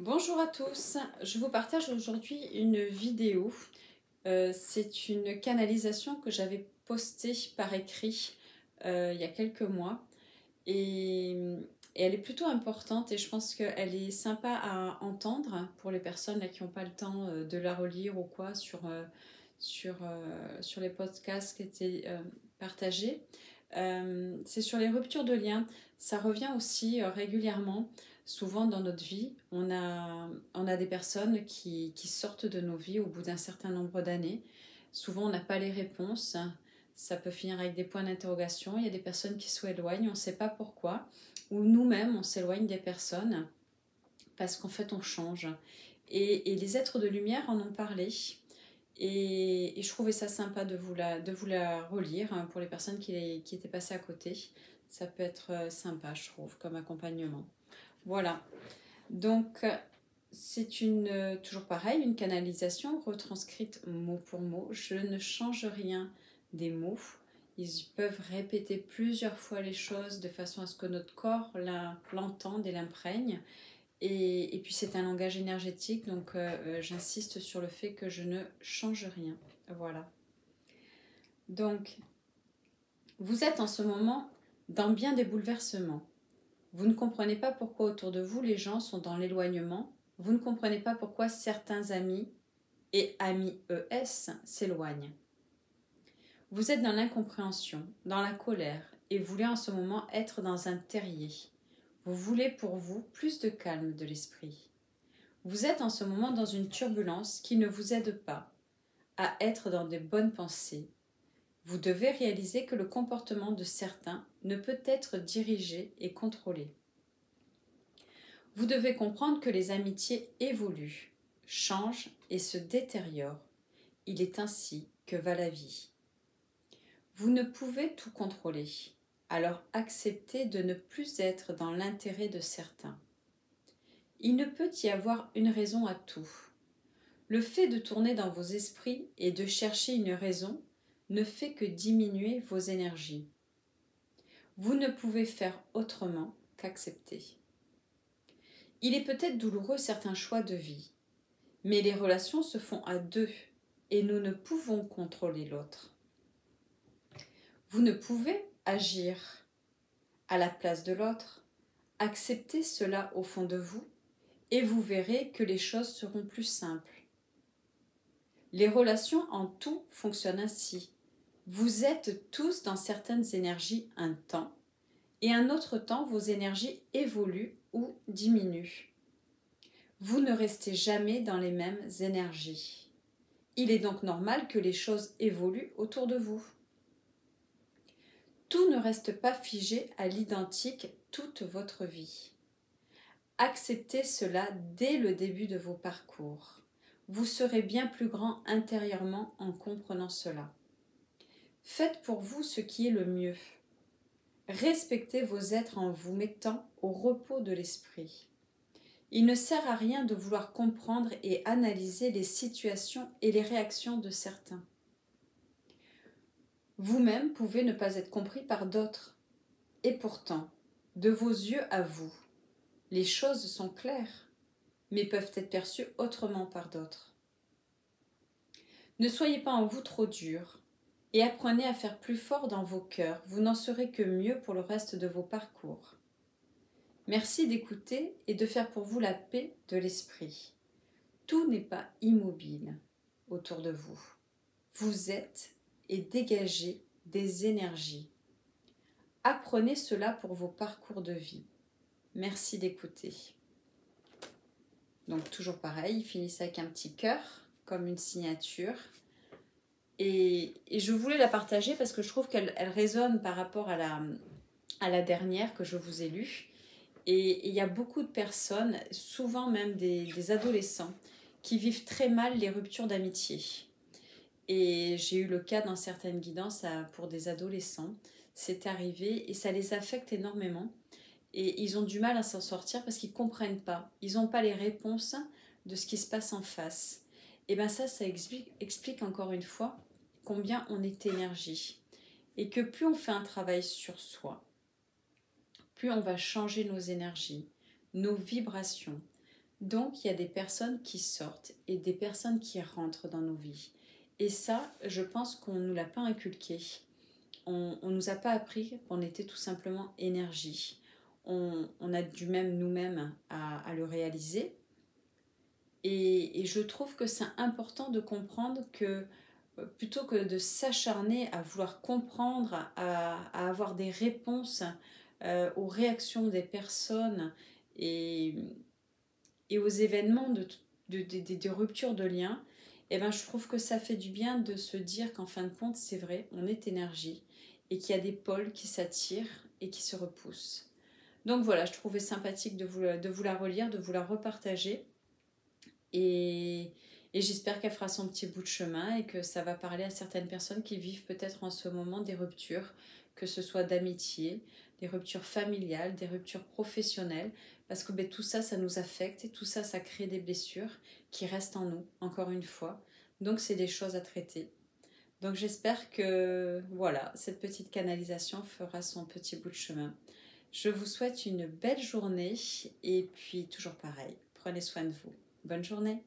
Bonjour à tous, je vous partage aujourd'hui une vidéo. C'est une canalisation que j'avais postée par écrit il y a quelques mois et, et elle est plutôt importante et je pense qu'elle est sympa à entendre pour les personnes là, qui n'ont pas le temps de la relire ou quoi sur les podcasts qui étaient partagés. C'est sur les ruptures de liens. Ça revient aussi régulièrement. Souvent dans notre vie, on a des personnes qui sortent de nos vies au bout d'un certain nombre d'années. Souvent, on n'a pas les réponses. Ça peut finir avec des points d'interrogation. Il y a des personnes qui s'éloignent, on ne sait pas pourquoi. Ou nous-mêmes, on s'éloigne des personnes parce qu'en fait, on change. Et les êtres de lumière en ont parlé. Et je trouvais ça sympa de vous la relire pour les personnes qui étaient passées à côté. Ça peut être sympa, je trouve, comme accompagnement. Voilà. Donc, c'est toujours pareil, une canalisation retranscrite mot pour mot. Je ne change rien des mots. Ils peuvent répéter plusieurs fois les choses de façon à ce que notre corps l'entende et l'imprègne. Et puis c'est un langage énergétique, donc j'insiste sur le fait que je ne change rien. Voilà. Donc, vous êtes en ce moment dans bien des bouleversements. Vous ne comprenez pas pourquoi autour de vous les gens sont dans l'éloignement. Vous ne comprenez pas pourquoi certains amis et amis ES s'éloignent. Vous êtes dans l'incompréhension, dans la colère et voulez en ce moment être dans un terrier. Vous voulez pour vous plus de calme de l'esprit. Vous êtes en ce moment dans une turbulence qui ne vous aide pas à être dans des bonnes pensées. Vous devez réaliser que le comportement de certains ne peut être dirigé et contrôlé. Vous devez comprendre que les amitiés évoluent, changent et se détériorent. Il est ainsi que va la vie. Vous ne pouvez tout contrôler, alors acceptez de ne plus être dans l'intérêt de certains. Il ne peut y avoir une raison à tout. Le fait de tourner dans vos esprits et de chercher une raison ne fait que diminuer vos énergies. Vous ne pouvez faire autrement qu'accepter. Il est peut-être douloureux certains choix de vie, mais les relations se font à deux et nous ne pouvons contrôler l'autre. Vous ne pouvez agir à la place de l'autre. Acceptez cela au fond de vous et vous verrez que les choses seront plus simples. Les relations en tout fonctionnent ainsi. Vous êtes tous dans certaines énergies un temps et un autre temps vos énergies évoluent ou diminuent. Vous ne restez jamais dans les mêmes énergies. Il est donc normal que les choses évoluent autour de vous. Tout ne reste pas figé à l'identique toute votre vie. Acceptez cela dès le début de vos parcours. Vous serez bien plus grand intérieurement en comprenant cela. Faites pour vous ce qui est le mieux. Respectez vos êtres en vous mettant au repos de l'esprit. Il ne sert à rien de vouloir comprendre et analyser les situations et les réactions de certains. Vous-même pouvez ne pas être compris par d'autres. Et pourtant, de vos yeux à vous, les choses sont claires, mais peuvent être perçues autrement par d'autres. Ne soyez pas en vous trop dur et apprenez à faire plus fort dans vos cœurs. Vous n'en serez que mieux pour le reste de vos parcours. Merci d'écouter et de faire pour vous la paix de l'esprit. Tout n'est pas immobile autour de vous. Vous êtes et dégagez des énergies. Apprenez cela pour vos parcours de vie. Merci d'écouter. Donc toujours pareil, il finissait avec un petit cœur, comme une signature. Et je voulais la partager parce que je trouve qu'elle résonne par rapport à la dernière que je vous ai lue. Et il y a beaucoup de personnes, souvent même des adolescents, qui vivent très mal les ruptures d'amitié. Et j'ai eu le cas dans certaines guidances pour des adolescents. C'est arrivé et ça les affecte énormément. Et ils ont du mal à s'en sortir parce qu'ils ne comprennent pas. Ils n'ont pas les réponses de ce qui se passe en face. Et bien ça explique encore une fois combien on est énergie. Et que plus on fait un travail sur soi, plus on va changer nos énergies, nos vibrations. Donc il y a des personnes qui sortent et des personnes qui rentrent dans nos vies. Et ça, je pense qu'on ne nous l'a pas inculqué. On ne nous a pas appris qu'on était tout simplement énergie. On a du même nous-mêmes à le réaliser. Et je trouve que c'est important de comprendre que plutôt que de s'acharner à vouloir comprendre, à avoir des réponses aux réactions des personnes et, et aux événements de rupture de lien, eh ben, je trouve que ça fait du bien de se dire qu'en fin de compte, c'est vrai, on est énergie et qu'il y a des pôles qui s'attirent et qui se repoussent. Donc voilà, je trouvais sympathique de vous la relire, de vous la repartager. Et, et j'espère qu'elle fera son petit bout de chemin et que ça va parler à certaines personnes qui vivent peut-être en ce moment des ruptures, que ce soit d'amitié, des ruptures familiales, des ruptures professionnelles, parce que tout ça, ça nous affecte et tout ça, ça crée des blessures qui restent en nous, encore une fois. Donc c'est des choses à traiter. Donc j'espère que voilà, cette petite canalisation fera son petit bout de chemin. Je vous souhaite une belle journée et puis toujours pareil, prenez soin de vous. Bonne journée.